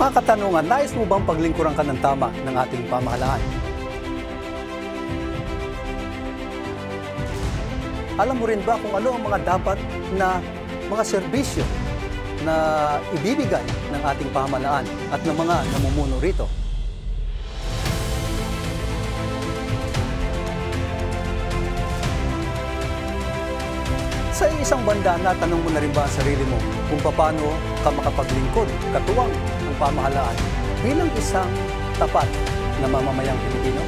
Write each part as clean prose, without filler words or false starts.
mga katanungan, nais mo bang paglingkuran ka ng tama ng ating pamahalaan? Alam mo rin ba kung ano ang mga dapat na mga serbisyo na ibibigay ng ating pamahalaan at ng mga namumuno rito? Sa isang banda, natanong mo na rin ba ang sarili mo kung paano ka makapaglingkod, katuwang ng pamahalaan bilang isang tapat na mamamayang Pilipino?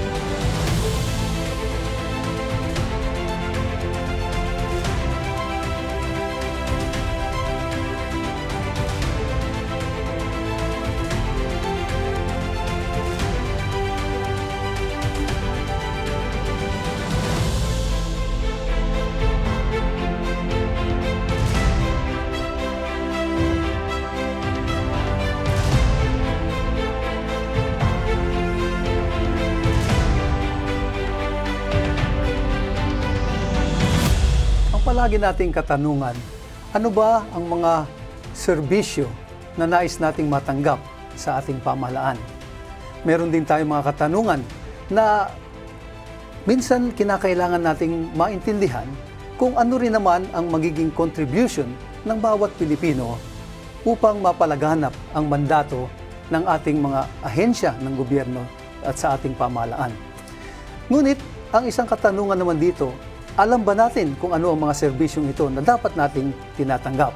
Palagi nating katanungan, ano ba ang mga serbisyo na nais nating matanggap sa ating pamahalaan? Meron din tayong mga katanungan na minsan kinakailangan nating maintindihan kung ano rin naman ang magiging contribution ng bawat Pilipino upang mapalaganap ang mandato ng ating mga ahensya ng gobyerno at sa ating pamahalaan. Ngunit, ang isang katanungan naman dito, alam ba natin kung ano ang mga serbisyong ito na dapat nating tinatanggap?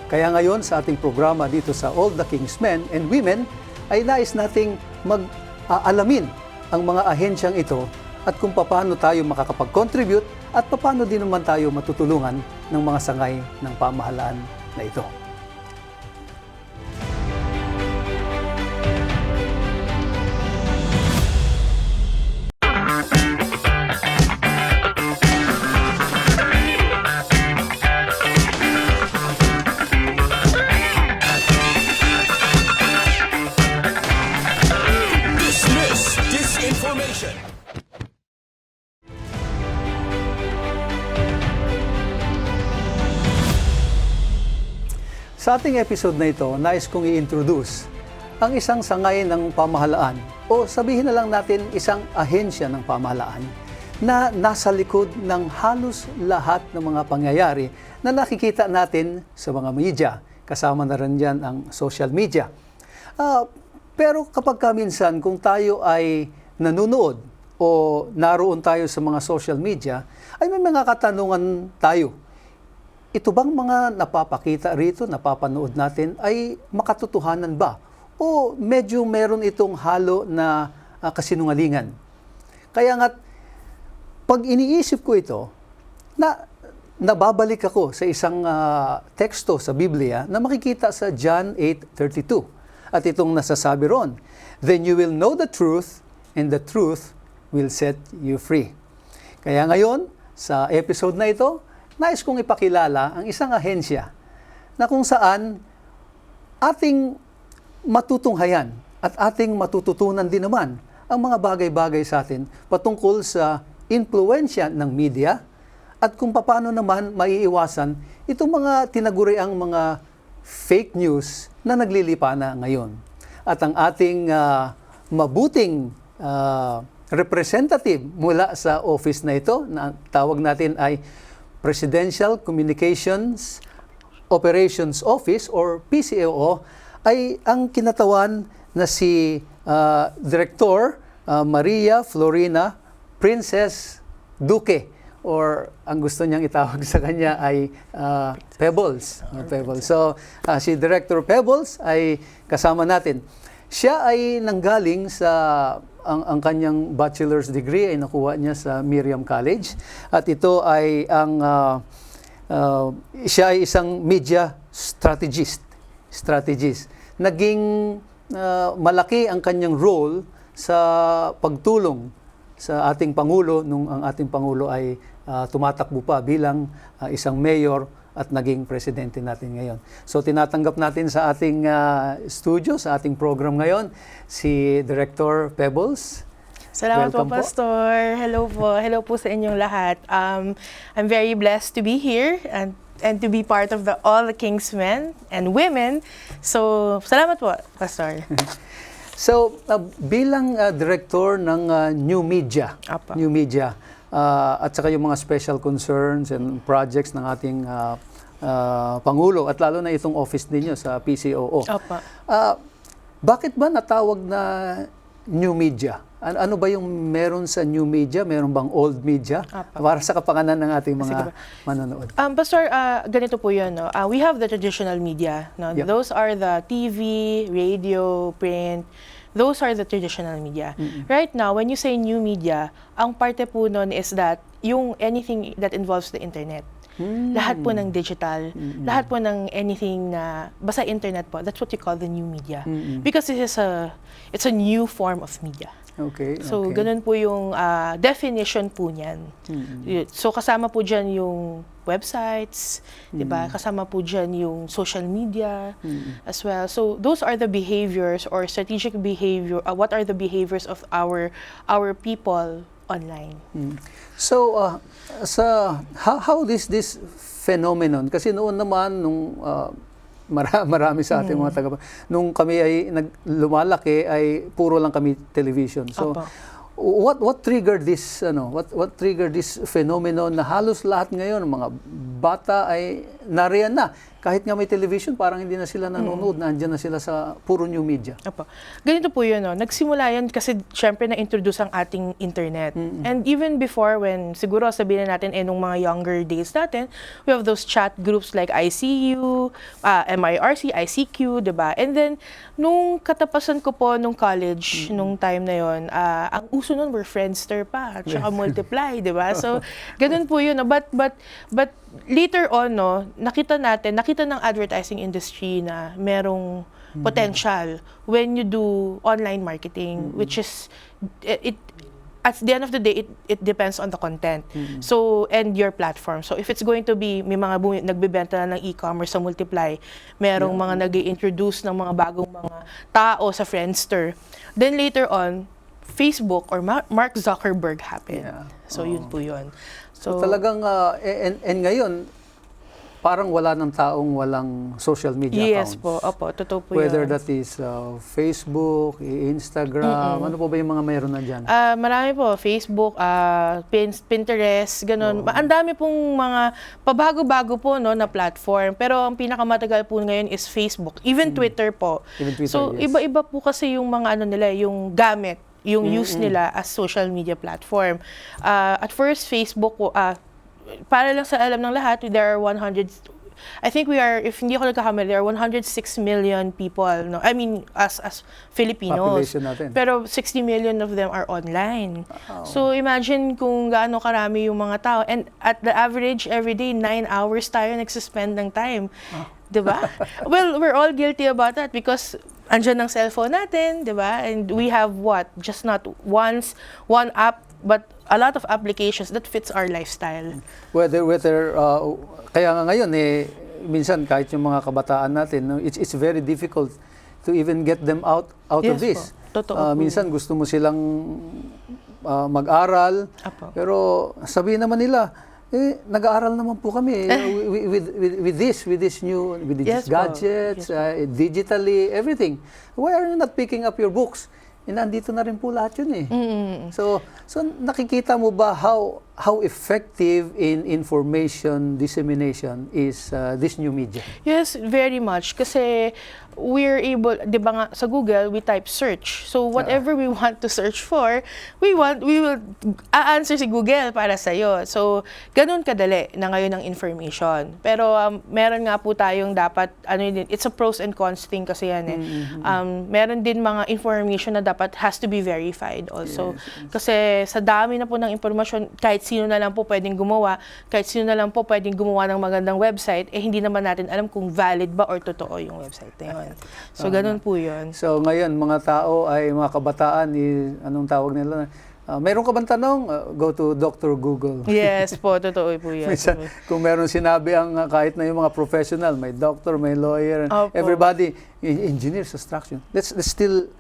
Kaya ngayon sa ating programa dito sa All the King's Men and Women ay nais nating mag-aalamin ang mga ahensyang ito at kung paano tayo makakapag-contribute at paano din naman tayo matutulungan ng mga sangay ng pamahalaan na ito. Sa ating episode na ito, nais kong i-introduce ang isang sangay ng pamahalaan o sabihin na lang natin isang ahensya ng pamahalaan na nasa likod ng halos lahat ng mga pangyayari na nakikita natin sa mga media. Kasama na rin dyan ang social media. Pero kapag minsan kung tayo ay nanonood o naroon tayo sa mga social media, ay may mga katanungan tayo. Ito bang mga napapakita rito, napapanood natin, ay makatotohanan ba? O medyo meron itong halo na kasinungalingan? Kaya nga, pag iniisip ko ito, nababalik ako sa isang teksto sa Biblia na makikita sa John 8:32. At itong nasasabi ron, "Then you will know the truth, and the truth will set you free." Kaya ngayon, sa episode na ito, nais kong ipakilala ang isang ahensya na kung saan ating matutunghayan at ating matututunan din naman ang mga bagay-bagay sa atin patungkol sa impluwensya ng media at kung paano naman maiiwasan itong mga tinaguriang mga fake news na naglilipana ngayon. At ang ating mabuting representative mula sa office na ito, na tawag natin ay Presidential Communications Operations Office or PCOO, ay ang kinatawan na si Director Maria Florina Princess Duque, or ang gusto niyang itawag sa kanya ay Pebbles. So, si Director Pebbles ay kasama natin. Siya ay nanggaling sa ang kanyang bachelor's degree ay nakuha niya sa Miriam College at ito ay siya ay isang media strategist. Naging malaki ang kanyang role sa pagtulong sa ating Pangulo nung ang ating Pangulo ay tumatakbo pa bilang isang mayor at naging presidente natin ngayon. So tinatanggap natin sa ating studio, sa ating program ngayon, si Director Pebbles. Salamat po, Welcome Pastor. Hello po. Hello po sa inyong lahat. I'm very blessed to be here and and to be part of all the Kingsmen and women. So, salamat po, Pastor. So, bilang director ng New Media, Apa. at saka yung mga special concerns and projects ng ating Pangulo at lalo na itong office ninyo sa PCOO. Apa. Bakit ba natawag na New Media? Ano ba yung meron sa New Media? Meron bang old media? Apa. Para sa kapakanan ng ating mga manonood. Pastor, ganito po yun. No? We have the traditional media. No? Yep. Those are the TV, radio, print. Those are the traditional media. Right now, when you say new media, ang parte po nun is that yung anything that involves the internet. Lahat po ng digital, lahat po ng anything na basta internet po, that's what you call the new media. Because it's a new form of media. Okay. So, ganun po yung definition po niyan. So, kasama po dyan yung websites, di ba? Kasama po dyan yung social media as well. So, those are the behaviors or strategic behavior, what are the behaviors of our people online. So, how this phenomenon, kasi noon naman, nung marami sa ating mga taga, nung kami ay lumalaki, ay puro lang kami television. So, Apa. what triggered this, what triggered this phenomenon na halos lahat ngayon, mga bata ay nariyan na. Kahit nga may television, parang hindi na sila nanonood, nandiyan na sila sa puro new media. Opo. Ganito po yun, no? Nagsimula yan kasi syempre na-introduce ang ating internet. And even before, when siguro sabihin natin, nung mga younger days natin, we have those chat groups like ICU, MIRC, ICQ, diba? And then, nung katapasan ko po nung college, nung time na yon, ang uso nun were Friendster pa, at saka Multiply, diba? So, ganun po yun. No? But later on, no, nakita ng advertising industry na merong potential when you do online marketing, which is, it at the end of the day, it depends on the content. So, and your platform. So, if it's going to be, may mga nagbebenta na ng e-commerce sa Multiply, merong mga nag-i-introduce ng mga bagong mga tao sa Friendster, then later on, Facebook or Mark Zuckerberg happened. So, yun po yun. So talagang, and ngayon, parang wala ng taong walang social media accounts. Yes po, opo, totoo po Whether yun. that is Facebook, Instagram, ano po ba yung mga meron na dyan? Marami po, Facebook, Pinterest, ganun. Ang dami pong mga pabago-bago po no, na platform. Pero ang pinakamatagal po ngayon is Facebook. Even Twitter po. Even Twitter, So, yes. iba-iba po kasi yung mga ano nila, yung gamit, yung use nila as social media platform. At first, Facebook po, para lang sa alam ng lahat, there are 100, I think we are, if hindi ako nagkakamali, there are 106 million people, no? I mean, as Filipinos. Population natin. Pero 60 million of them are online. So imagine kung gaano karami yung mga tao. And at the average, every day, 9 hours tayo nagsuspend ng time. Diba? Well, we're all guilty about that because andyan ang cellphone natin, diba? And we have what? Just not one app, but a lot of applications that fits our lifestyle. Whether kaya nga ngayon, minsan kahit yung mga kabataan natin, no, it's very difficult to even get them out of Yes this. po. Totoo po. Minsan gusto mo silang mag-aral, Apo. pero sabihin naman nila, nag-aaral naman po kami with these Yes po. gadgets, digitally, everything. Why are you not picking up your books? Nandito na rin po lahat yun eh. So nakikita mo ba how effective in information dissemination is this new media? Yes, very much. Kasi we're able, di ba nga, sa Google, we type search. So whatever we want to search for, we will a-answer si Google para sa'yo. So, ganun kadali na ngayon ang information. Pero meron nga po tayong dapat, it's a pros and cons thing kasi yan eh. Meron din mga information na dapat has to be verified also. Yes. Kasi sa dami na po ng impormasyon, kahit sino na lang po pwedeng gumawa, kahit sino na lang po pwedeng gumawa ng magandang website, hindi naman natin alam kung valid ba or totoo yung website na yun. So, ganun po yun. So, ngayon, mga tao ay, mga kabataan, anong tawag nila? Mayroon ka bang tanong? Go to Dr. Google. Yes po, totoo po yan. Minsan, kung meron sinabi ang kahit na yung mga professional, may doctor, may lawyer, Opo. everybody, engineers, construction. Let's still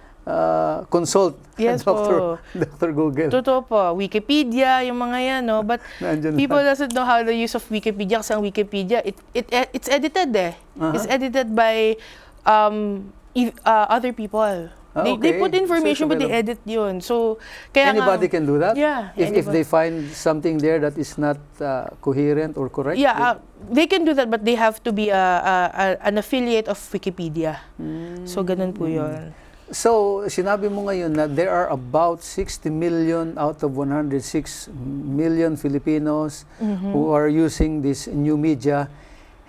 consult Yes Dr. po. Dr. Google. Totoo po. Wikipedia, yung mga yan, no? But Nandyan people lahat. doesn't know how the use of Wikipedia kasi ang Wikipedia, it's edited eh. It's edited by other people. They put Okay. information So, but they edit yun. So, kaya Anybody can do that? Yeah. If they find something there that is not coherent or correct? Yeah, they can do that but they have to be an affiliate of Wikipedia. So, ganun po yun. So, sinabi mo ngayon na there are about 60 million out of 106 million Filipinos who are using this new media.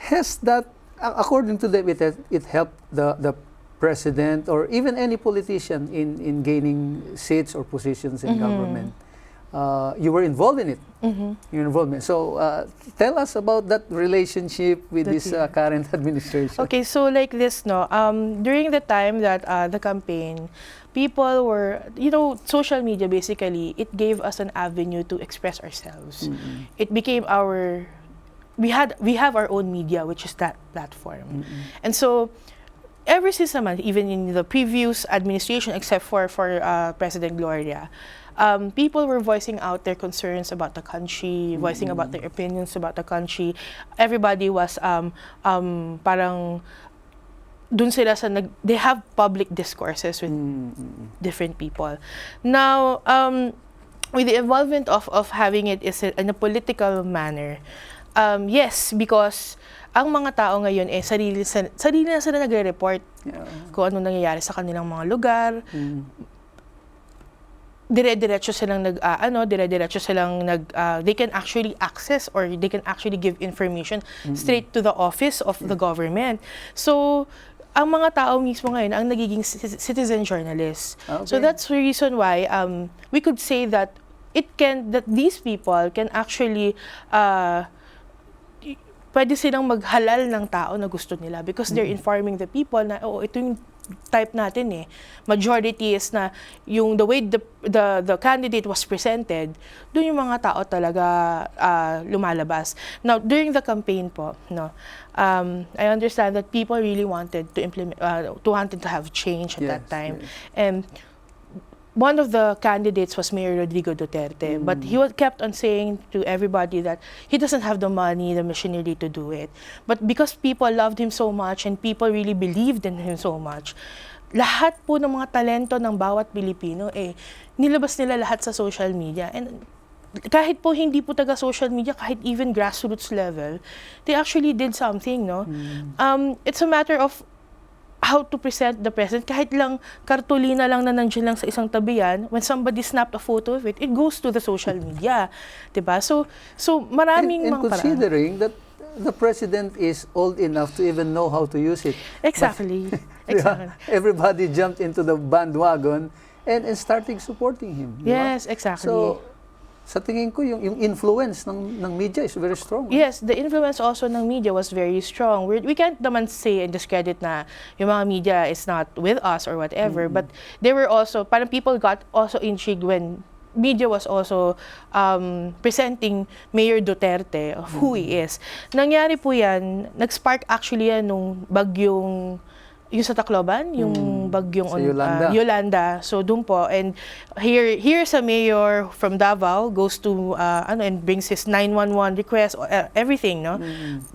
Has that, according to them, it helped the president or even any politician in gaining seats or positions in government? You were involved in it. You're involved in it. So, tell us about that relationship with this current administration. Okay, so like this, no, during the time that the campaign, people were, social media basically, it gave us an avenue to express ourselves. It became we have our own media, which is that platform. And so, ever since naman, even in the previous administration, except for President Gloria, people were voicing out their concerns about the country, voicing about their opinions about the country. Everybody was parang dun sila they have public discourses with different people. Now, with the involvement of having it is in a political manner, yes, because ang mga tao ngayon sarili na sila nagre-report kung ano nangyayari sa kanilang mga lugar. Dire-diretso silang they can actually access or they can actually give information straight to the office of the government. So, ang mga tao mismo ngayon ang nagiging citizen journalists. Okay. So that's the reason why we could say that these people can actually pwede silang maghalal ng tao na gusto nila because they're informing the people na ito yung type natin eh. Majority is na yung the way the candidate was presented, doon yung mga tao talaga lumalabas. Now, during the campaign po, I understand that people really wanted to wanted to have change at that time. Yes. And one of the candidates was Mayor Rodrigo Duterte, but he kept on saying to everybody that he doesn't have the money, the machinery to do it. But because people loved him so much and people really believed in him so much, lahat po ng mga talento ng bawat Pilipino, nilabas nila lahat sa social media. And kahit po hindi po taga social media, kahit even grassroots level, they actually did something, no? It's a matter of how to present the president. Kahit lang kartulina lang na nandiyan lang sa isang tabi yan, when somebody snapped a photo of it, it goes to the social media. Diba? So maraming and mga paraan. considering that the president is old enough to even know how to use it. Exactly. Exactly. Everybody jumped into the bandwagon and starting supporting him. Yes, exactly. So, sa tingin ko, yung influence ng media is very strong. Yes, the influence also ng media was very strong. We can't naman say and discredit na yung mga media is not with us or whatever, but they were also, parang people got also intrigued when media was also presenting Mayor Duterte of who he is. Nangyari po yan, nag-spark actually yan nung bagyong yung sa Tacloban, yung bagyong Sa Yolanda. Yolanda. So doon po, and here's a mayor from Davao goes to and brings his 911 request, everything, no?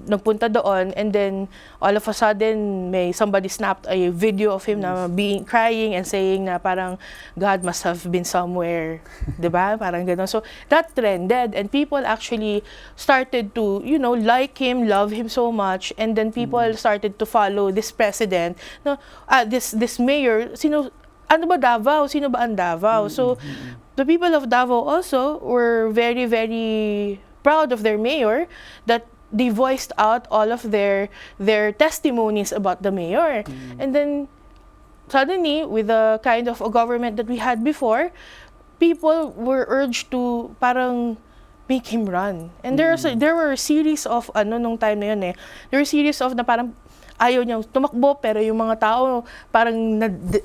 Nagpunta doon, and then all of a sudden somebody snapped a video of him na crying and saying na parang God must have been somewhere, 'di ba? Parang gano'n. So that trended, and people actually started to, like him, love him so much, and then people started to follow this president. No, this mayor, ano ba Davao? Sino ba ang Davao? So, the people of Davao also were very, very proud of their mayor that they voiced out all of their testimonies about the mayor. And then, suddenly, with the kind of a government that we had before, people were urged to parang make him run. And there were a series of, nung time na yun there were a series of na parang ayaw niyang tumakbo, pero yung mga tao parang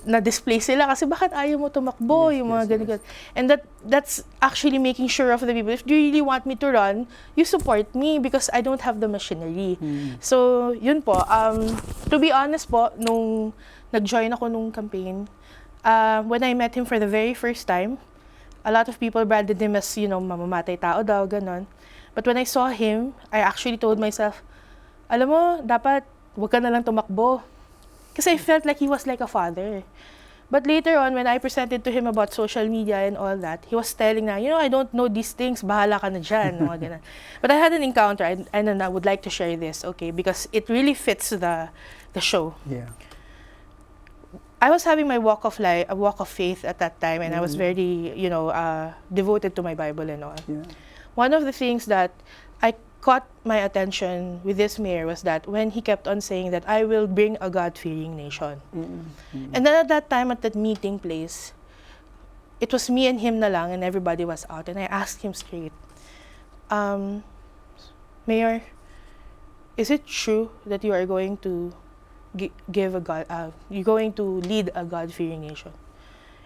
na-display sila kasi bakit ayaw mo tumakbo, yung mga ganun. And that's actually making sure of the people, if you really want me to run, you support me because I don't have the machinery. So, yun po. To be honest po, nung nag-join ako nung campaign, when I met him for the very first time, a lot of people branded him as, mamamatay tao daw, ganon. But when I saw him, I actually told myself, alam mo, dapat wag ka na lang tumakbo. Kasi I felt like he was like a father. But later on, when I presented to him about social media and all that, he was telling na, I don't know these things, bahala ka na dyan, mga ganun. But I had an encounter, and I would like to share this, okay, because it really fits the show. Yeah. I was having my walk of life, a walk of faith at that time, and I was very, devoted to my Bible and all. Yeah. One of the things that I caught my attention with this mayor was that when he kept on saying that I will bring a God-fearing nation. And then at that time, at that meeting place, it was me and him na lang, and everybody was out. And I asked him straight, Mayor, is it true that you are going to you're going to lead a God-fearing nation?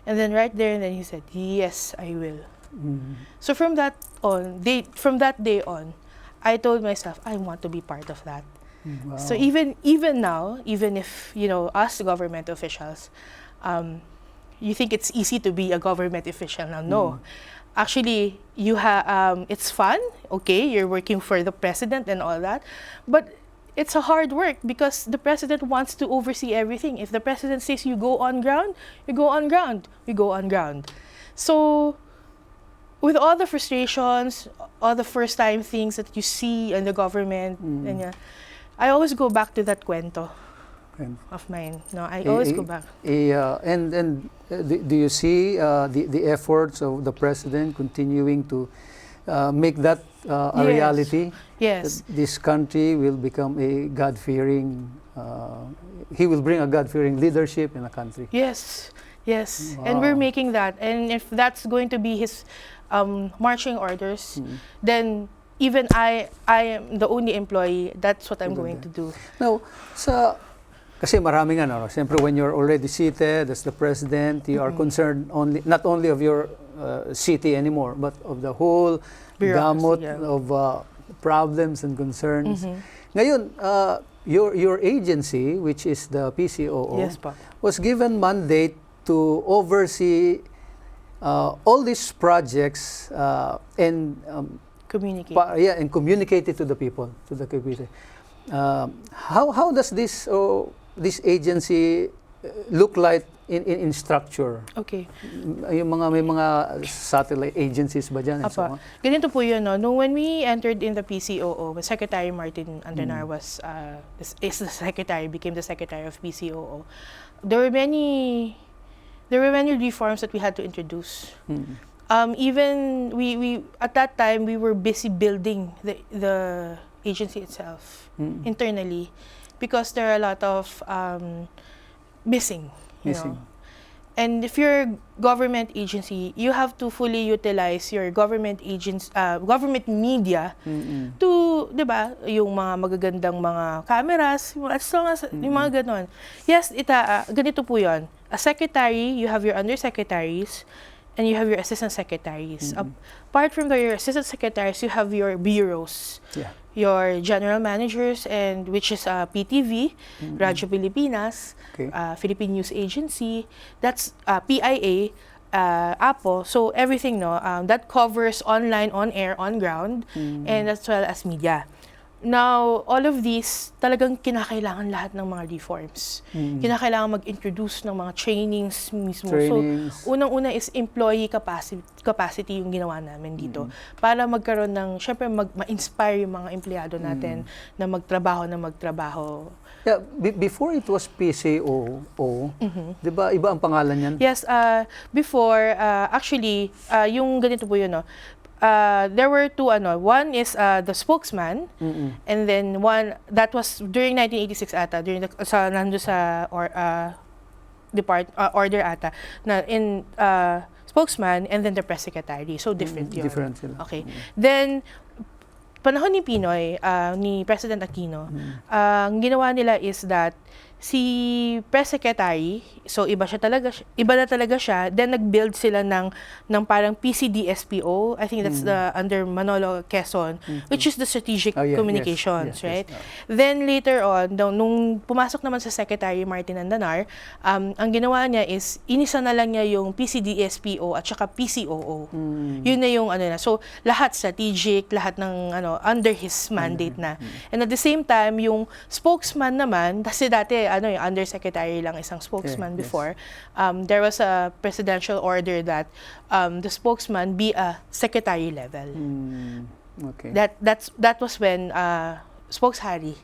And then right there and then he said, yes, I will. So from that day on, I told myself, I want to be part of that. Wow. So even now, even if, us government officials, you think it's easy to be a government official now. No. Actually, it's fun, okay, you're working for the president and all that, but it's a hard work because the president wants to oversee everything. If the president says you go on ground, you go on ground. We go on ground. So with all the frustrations, all the first-time things that you see in the government, I always go back to that cuento of mine. No, I always go back. And do you see the efforts of the president continuing to make that a reality? Yes. That this country will become a God-fearing, he will bring a God-fearing leadership in the country. Yes. Yes. Wow. And we're making that. And if that's going to be his marching orders, then even I am the only employee, that's what I'm going to do. Now, kasi maraming siyempre when you're already seated as the president, you are concerned not only of your city anymore, but of the whole gamut of problems and concerns. Ngayon, your agency, which is the PCOO, yes, pa, was given mandate to oversee all these projects and communicate. And communicate it to the people, to the community. How does this agency look like in structure? Okay. May mga satellite agencies ba dyan? Apa. Ganito po yun, no? Nung when we entered in the PCOO, Secretary Martin Andanar is the secretary, became the secretary of PCOO. There were many reforms that we had to introduce. Even we at that time we were busy building the agency itself internally, because there are a lot of missing. You know? And if you're a government agency, you have to fully utilize your government media to, di ba, yung mga magagandang mga cameras, as long as, yung mga ganon. Yes, ganito po yun. A secretary, you have your undersecretaries, and you have your assistant secretaries. Apart from your assistant secretaries, you have your bureaus. Yeah. Your general managers, and which is PTV, Radyo Pilipinas, Philippine News Agency, that's PIA, APO, so everything that covers online, on air, on ground, and as well as media. Now, all of these, talagang kinakailangan lahat ng mga reforms. Kinakailangan mag-introduce ng mga trainings mismo. So, unang-una is employee capacity yung ginawa namin dito. Para magkaroon ng, syempre, ma-inspire yung mga empleyado natin na magtrabaho. Yeah, before it was PCOO, di ba iba ang pangalan yan? Yes, before, actually, yung ganito po yun, there were two, one is the spokesman, and then one that was during 1986 ata, during order ata, na in spokesman, and then the press secretary. So different yun. Different sila. Okay. Then panahon ni Pinoy, ni President Aquino, ang ginawa nila is that si press secretary, so iba na talaga siya, then nag-build sila ng parang PCDSPO, I think that's the under Manolo Quezon, which is the strategic communications, right? Then later on, nung pumasok naman sa Secretary Martin Andanar, ang ginawa niya is inisa na lang niya yung PCDSPO at saka PCOO. Yun na yung ano na. So lahat strategic, lahat ng under his mandate na. And at the same time, yung spokesman naman, kasi dati yung undersecretary lang isang spokesman before. There was a presidential order that the spokesman be a secretary level. Okay. That was when spokeshari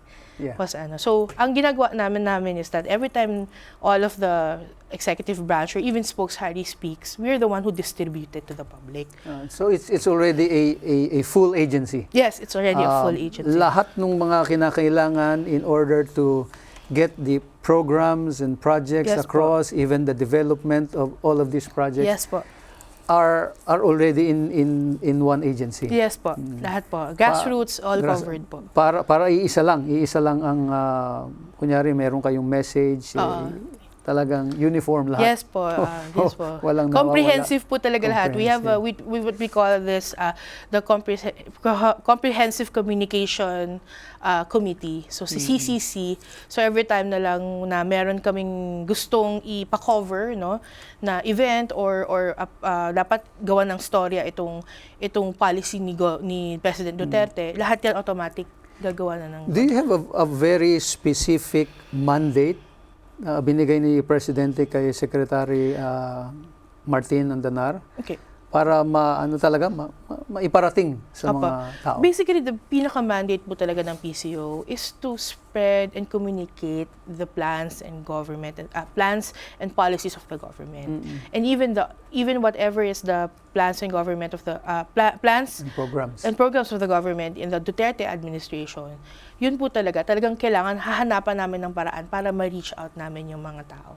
was So ang ginagawa namin is that every time all of the executive branch or even spokeshari speaks, we're the one who distribute it to the public. So it's already a full agency. Yes, it's already a full agency. Lahat ng mga kinakailangan in order to get the programs and projects across, even the development of all of these projects are already in one agency. Yes po, lahat po. Grassroots, all covered po. Para iisa lang ang kunyari meron kayong message, talagang uniform lahat. Yes po, yes po. Walang comprehensive po talaga lahat. We have what we call this the comprehensive communication committee. So si CCC. So every time na lang na meron kaming gustong ipa-cover na event or dapat gawa ng storya itong policy ni President Duterte, lahat yan automatic gagawa na ng. Do you have a very specific mandate binigay ni Presidente kay Secretary Martin Andanar para maiparating sa mga tao? Basically, the pinaka-mandate po talaga ng PCO is to spread and communicate the plans and plans and policies of the government. And even whatever is the plans and government of the plans and programs of the government in the Duterte administration, yun po talagang kailangan hahanapan namin ng paraan para ma-reach out namin yung mga tao.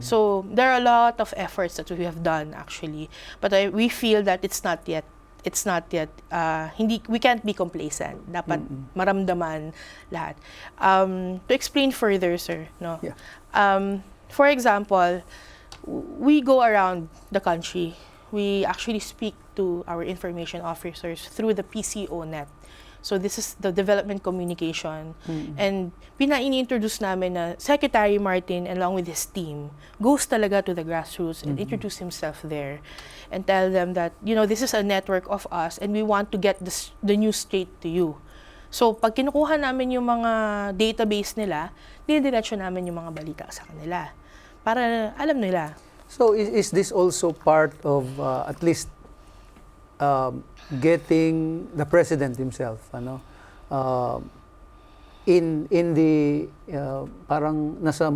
So there are a lot of efforts that we have done actually, but we feel that it's not yet we can't be complacent. Dapat maramdaman lahat. To explain further, sir, for example, we go around the country. We actually speak to our information officers through the PCO net. So this is the development communication. And ini-introduce namin na Secretary Martin along with his team goes talaga to the grassroots and introduce himself there and tell them that, this is a network of us and we want to get the news straight to you. So pag kinukuha namin yung mga database nila, dinidiretso namin yung mga balita sa kanila para alam nila. So is this also part of at least getting the president himself in the parang nasa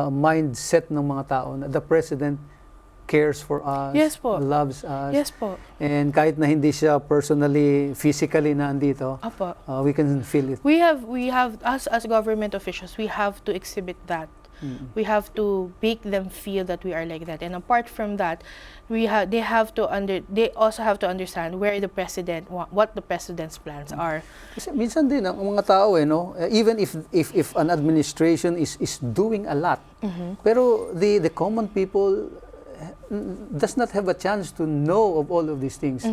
mindset ng mga tao na the president cares for us, loves us. Yes po. And kahit na hindi siya personally, physically nandito, we can feel it. We have us as government officials, we have to exhibit that. We have to make them feel that we are like that. And apart from that, they also have to understand where the president, what the president's plans are. Kasi minsan din ang mga tao even if an administration is doing a lot, pero the common people does not have a chance to know of all of these things.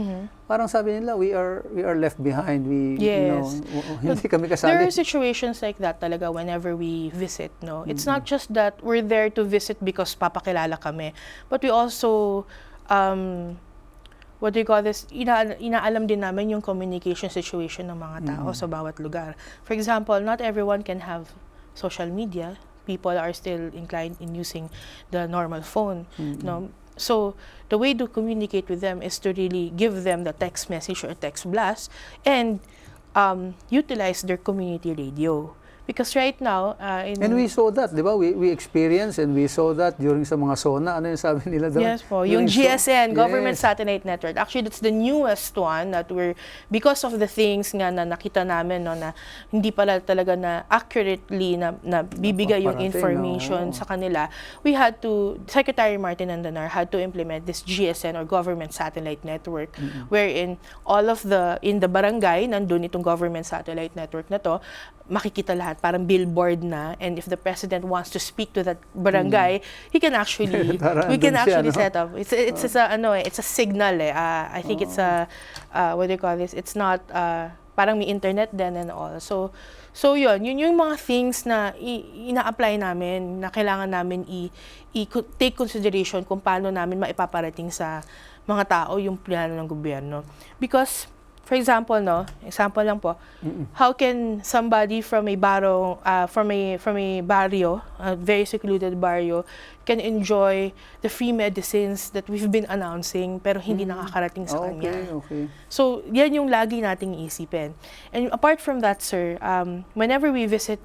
Parang sabi nila, we are left behind. Hindi kami kasali. There are situations like that talaga whenever we visit. It's not just that we're there to visit because papakilala kami, but we also what do you call this? Inaalam din namin yung communication situation ng mga tao sa bawat lugar. For example, not everyone can have social media. People are still inclined in using the normal phone. So the way to communicate with them is to really give them the text message or text blast and utilize their community radio. Because right now, and we saw that, di ba? We experienced and we saw that during sa mga SONA. Ano yung sabi nila doon? Yes po, yung GSN, Government Satellite Network. Actually, that's the newest one that because of the things nga na nakita namin, na hindi pala talaga na accurately na bibigay yung information sa kanila, Secretary Martin Andanar had to implement this GSN or Government Satellite Network, wherein in the barangay, nandun itong Government Satellite Network na to, makikita lahat, parang billboard na, and if the president wants to speak to that barangay, he can actually, Parang we can andun siya, actually no? set up. It's a, ano eh, it's a signal eh. I think it's a, what do you call this? It's not, parang may internet then and all. So yun yung mga things na ina-apply namin, na kailangan namin take consideration kung paano namin maipaparating sa mga tao yung plano ng gobyerno. Because, for example, example lang po, how can somebody from a barrio, a very secluded barrio, can enjoy the free medicines that we've been announcing pero hindi nakakarating sa kanya? Okay. So, yan yung lagi nating iisipin. And apart from that, sir, whenever we visit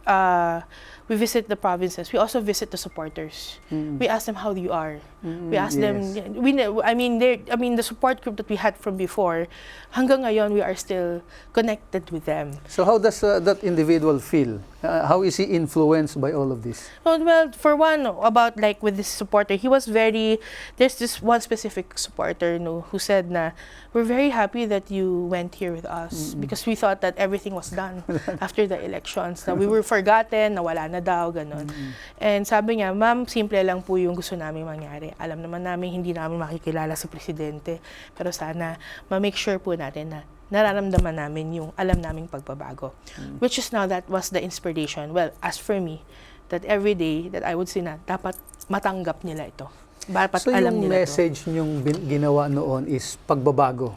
the provinces, we also visit the supporters. We ask them how you are. We ask them, the support group that we had from before, hanggang ngayon, we are still connected with them. So how does that individual feel? How is he influenced by all of this? Well, for one, about like with this supporter, there's this one specific supporter who said na, we're very happy that you went here with us because we thought that everything was done after the elections, na we were forgotten, na wala na daw, ganun. And sabi niya, ma'am, simple lang po yung gusto namin mangyari. Alam naman namin, hindi namin makikilala sa presidente, pero sana ma-make sure po natin na nararamdaman namin yung alam naming pagbabago. Which is now, that was the inspiration. Well, as for me, that every day that I would say na dapat matanggap nila ito. Dapat So alam yung nila message niyong ginawa noon is pagbabago.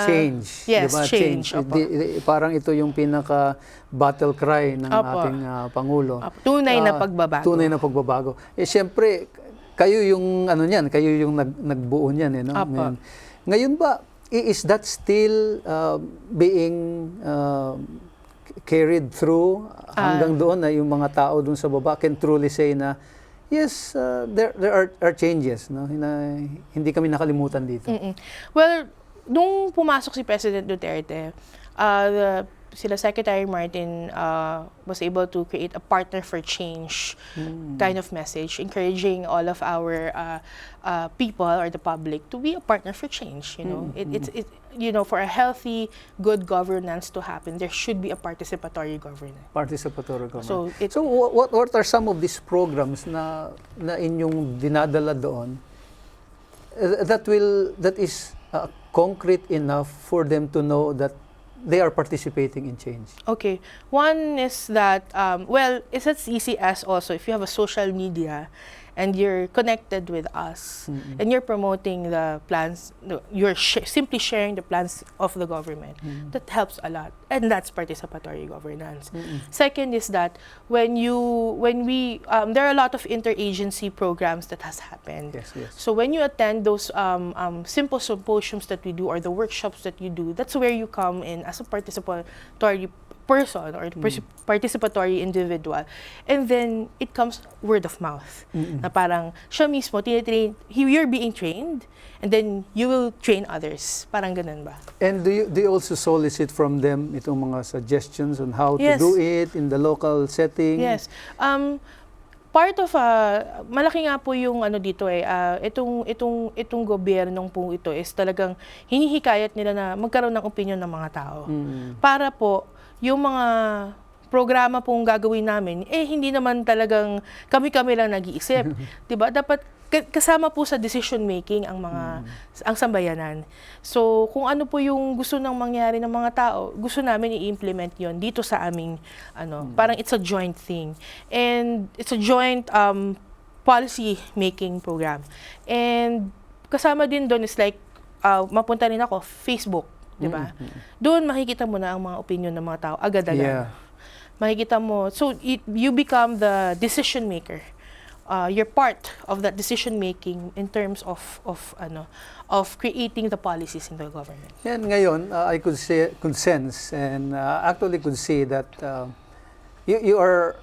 Change. Yes, diba? change. Opo. Parang ito yung pinaka battle cry ng Opo. ating Pangulo. Opo. Tunay na pagbabago. Tunay na pagbabago. Siyempre, kayo yung kayo yung nagbuo niyan, no? Opo. Ngayon ba, is that still being carried through hanggang doon na yung mga tao doon sa baba can truly say na yes, there are changes, no? Hindi kami nakalimutan dito. Well, nung pumasok si President Duterte, sila Secretary Martin was able to create a partner for change kind of message, encouraging all of our people or the public to be a partner for change. For a healthy, good governance to happen, there should be a participatory governance. Participatory government. So, what are some of these programs na inyong dinadala doon that is concrete enough for them to know that they are participating in change? Okay. One is that, it's as easy as also if you have a social media and you're connected with us and you're promoting the plans, you're simply sharing the plans of the government. That helps a lot. And that's participatory governance. Second is that there are a lot of interagency programs that has happened. Yes. So when you attend those simple symposiums that we do or the workshops that you do, that's where you come in as a participatory person or participatory individual. And then it comes word of mouth. Na parang siya mismo, you're being trained and then you will train others. Parang ganun ba? And do you also solicit from them itong mga suggestions on how to Yes. do it in the local setting? Yes. Part of malaki nga po yung dito itong gobyernong po ito is talagang hinihikayat nila na magkaroon ng opinion ng mga tao. Para po yung mga programa pong gagawin namin, hindi naman talagang kami-kami lang nag-iisip. 'Di ba? Dapat kasama po sa decision making ang sambayanan. So, kung ano po yung gusto nang mangyari ng mga tao, gusto namin i-implement 'yon dito sa aming parang it's a joint thing. And it's a joint policy making program. And kasama din doon is like mapunta rin ako Facebook. Diba? Doon makikita mo na ang mga opinion ng mga tao agad-agad. Yeah. Makikita mo. So, you become the decision maker. You're part of that decision making in terms of creating the policies in the government. Yan ngayon, I could sense and actually could see that you are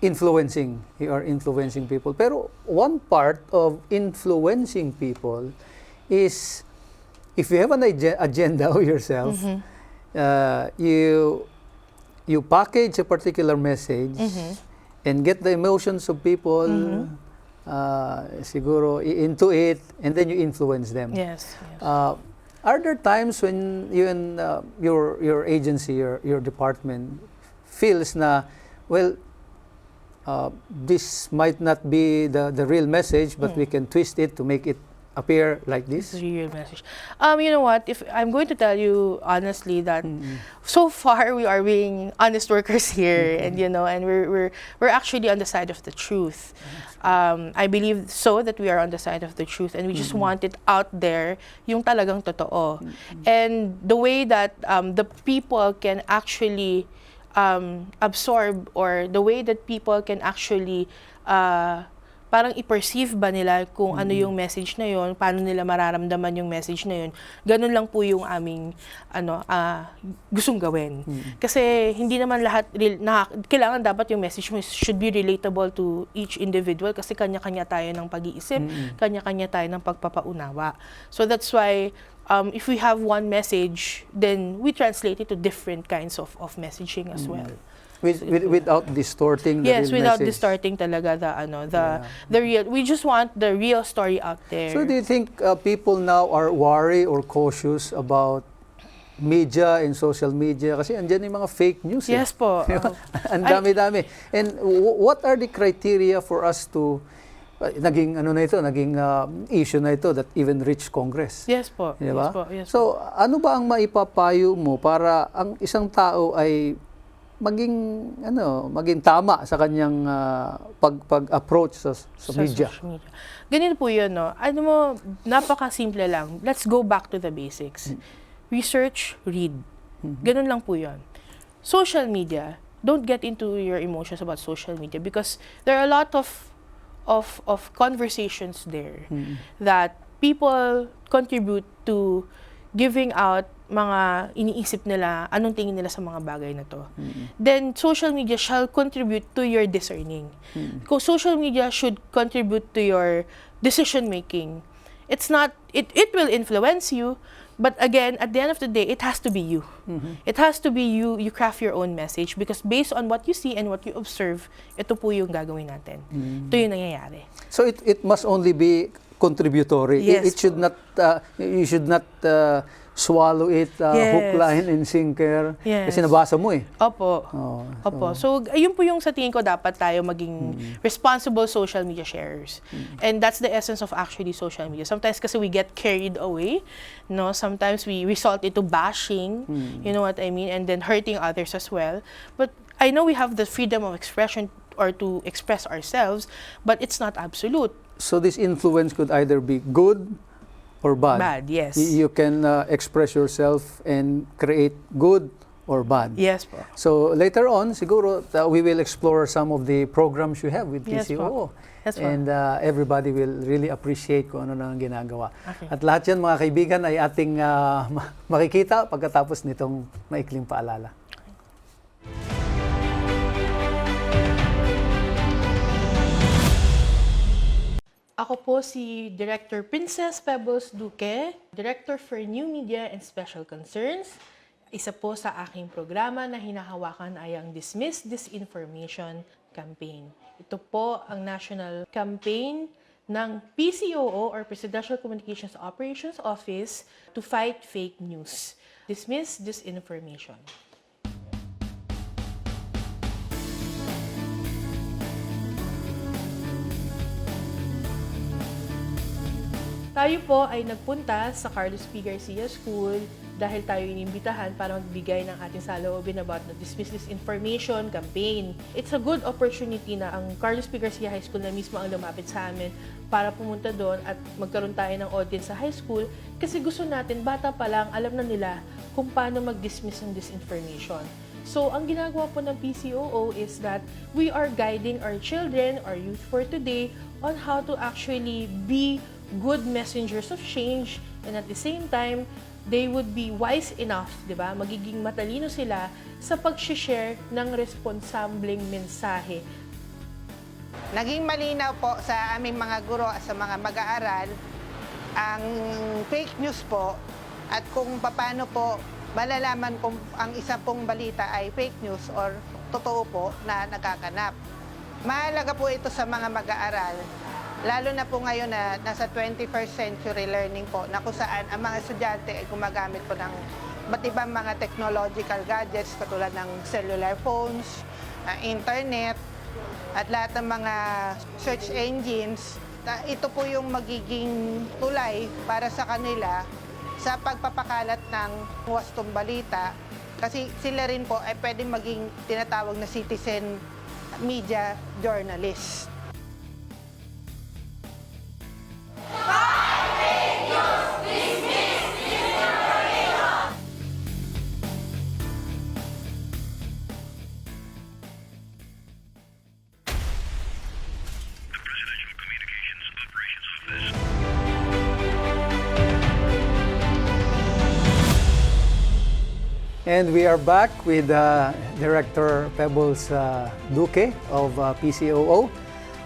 influencing. You are influencing people. Pero one part of influencing people is if you have an agenda of yourself, you package a particular message and get the emotions of people siguro into it, and then you influence them. Yes. Are there times when you and your agency, your department, feels na, well, this might not be the real message, but we can twist it to make it appear like This this. is a real message. You know what? If I'm going to tell you honestly that so far we are being honest workers here, and and we're actually on the side of the truth. I believe so that we are on the side of the truth, and we just want it out there, yung talagang totoo, and the way that the people can actually absorb, or the way that people can actually parang i-perceive ba nila kung ano yung message na yun, paano nila mararamdaman yung message na yun. Ganun lang po yung aming gustong gawin. Kasi hindi naman lahat, kailangan dapat yung message mo should be relatable to each individual, kasi kanya-kanya tayo ng pag-iisip, kanya-kanya tayo ng pagpapaunawa. So that's why if we have one message, then we translate it to different kinds of messaging as well. Without distorting the Yes, real without message. distorting talaga the real. We just want the real story out there. So do you think people now are worried or cautious about media and social media? Kasi andyan yung mga fake news. Yes po. Di ba? Ang dami-dami. And what are the criteria for us to naging issue na ito that even reached Congress? Yes po. Di ba? Yes po. Yes po. So ano ba ang maipapayo mo para ang isang tao ay maging tama sa kanyang pag-approach sa media? Social media. Ganito po yun, no? Ano mo, napaka-simple lang. Let's go back to the basics. Research, read. Ganun lang po yun. Social media, don't get into your emotions about social media, because there are a lot of conversations there that people contribute to giving out mga iniisip nila, anong tingin nila sa mga bagay na to. Then, social media shall contribute to your discerning. Because social media should contribute to your decision-making. It's not, it will influence you, but again, at the end of the day, it has to be you. It has to be you. You craft your own message, because based on what you see and what you observe, ito po yung gagawin natin. Ito yung nangyayari. So it must only be contributory. Yes. It should not, you should not swallow it, hook, line, and sinker. Yes. Kasi nabasa mo eh. Opo. Oh, Opo. So, ayun po yung sa tingin ko dapat tayo maging responsible social media sharers. And that's the essence of actually social media. Sometimes kasi we get carried away, no? Sometimes we resort into bashing, you know what I mean? And then hurting others as well. But I know we have the freedom of expression or to express ourselves, but it's not absolute. So this influence could either be good or bad. Bad, yes. You can express yourself and create good or bad. Yes po. So later on, siguro, we will explore some of the programs you have with Yes PCOO. po. Yes po. And everybody will really appreciate kung ano nang ginagawa. Okay. At lahat yan, mga kaibigan, ay ating makikita pagkatapos nitong maikling paalala. Ako po si Director Princess Pebbles Duque, Director for New Media and Special Concerns. Isa po sa aking programa na hinahawakan ay ang Dismiss Disinformation Campaign. Ito po ang national campaign ng PCOO or Presidential Communications Operations Office to fight fake news. Dismiss disinformation. Tayo po ay nagpunta sa Carlos P. Garcia School dahil tayo inimbitahan para magbigay ng ating saloobin about the Dismiss Disinformation campaign. It's a good opportunity na ang Carlos P. Garcia High School na mismo ang lumapit sa amin para pumunta doon at magkaroon tayo ng audience sa high school, kasi gusto natin, bata pa lang, alam na nila kung paano mag-dismiss ng disinformation. So, ang ginagawa po ng PCOO is that we are guiding our children, our youth for today, on how to actually be good messengers of change, and at the same time, they would be wise enough, di ba? Magiging matalino sila sa pag-share ng responsableng mensahe. Naging malinaw po sa aming mga guro at sa mga mag-aaral ang fake news po at kung paano po malalaman kung ang isa pong balita ay fake news or totoo po na nagaganap. Mahalaga po ito sa mga mag-aaral Lalo na po ngayon na nasa 21st century learning po, na kung saan ang mga estudyante ay gumagamit po ng iba't ibang mga technological gadgets katulad ng cellular phones, internet, at lahat ng mga search engines. Ito po yung magiging tulay para sa kanila sa pagpapakalat ng wastong balita, kasi sila rin po ay pwedeng maging tinatawag na citizen media journalist. And we are back with Director Pebbles Duque of PCOO.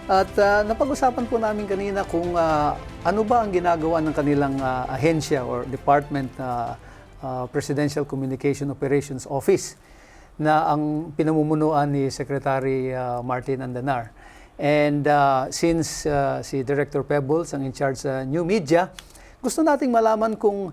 At napag-usapan po namin kanina kung ano ba ang ginagawa ng kanilang ahensya or department, Presidential Communication Operations Office, na ang pinamumunuan ni Secretary Martin Andanar. And since si Director Pebbles ang in charge sa new media, gusto nating malaman kung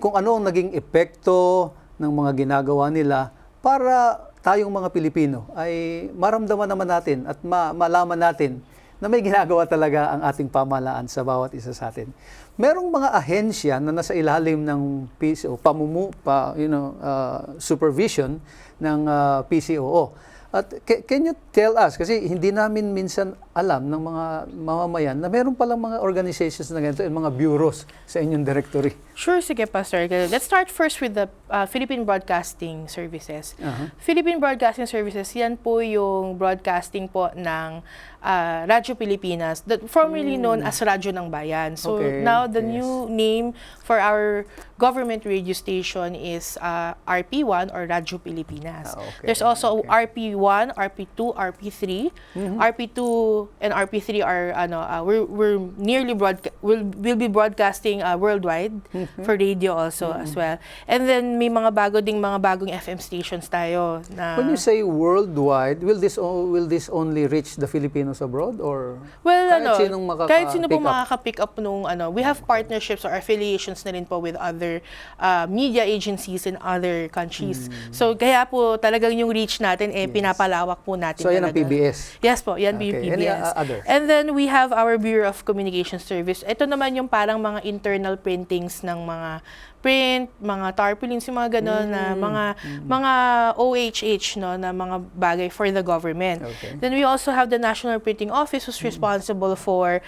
ano ang naging epekto ng mga ginagawa nila para tayong mga Pilipino ay maramdaman naman natin at malaman natin na may ginagawa talaga ang ating pamahalaan sa bawat isa sa atin. Merong mga ahensya na nasa ilalim ng PCO, supervision ng PCOO. At can you tell us, kasi hindi namin minsan alam ng mga mamamayan na meron palang mga organizations na ganito and mga bureaus sa inyong directory. Sure, sige, Pastor. Let's start first with the Philippine Broadcasting Services. Philippine Broadcasting Services, yan po yung broadcasting po ng Radyo Pilipinas, formerly known as Radyo ng Bayan. So now the new name for our government radio station is RP1 or Radyo Pilipinas. There's also RP1, RP2, RP3. RP2 and RP3 are we're nearly we'll be broadcasting worldwide for radio also as well. And then may mga bagong FM stations tayo na. When you say worldwide, will this only reach the Filipinos abroad or kahit sino po makaka-pick up nung we have partnerships or affiliations na rin po with other media agencies in other countries. So kaya po talagang yung reach natin pinapalawak po natin. So yan ang PBS. Yes po, yan yung PBS. Any others? And then we have our Bureau of Communication Service. Ito naman yung parang mga internal printings ng mga print, mga tarpaulins, yung mga gano'n na mga OHH na mga bagay for the government. Then we also have the National Printing Office who's responsible for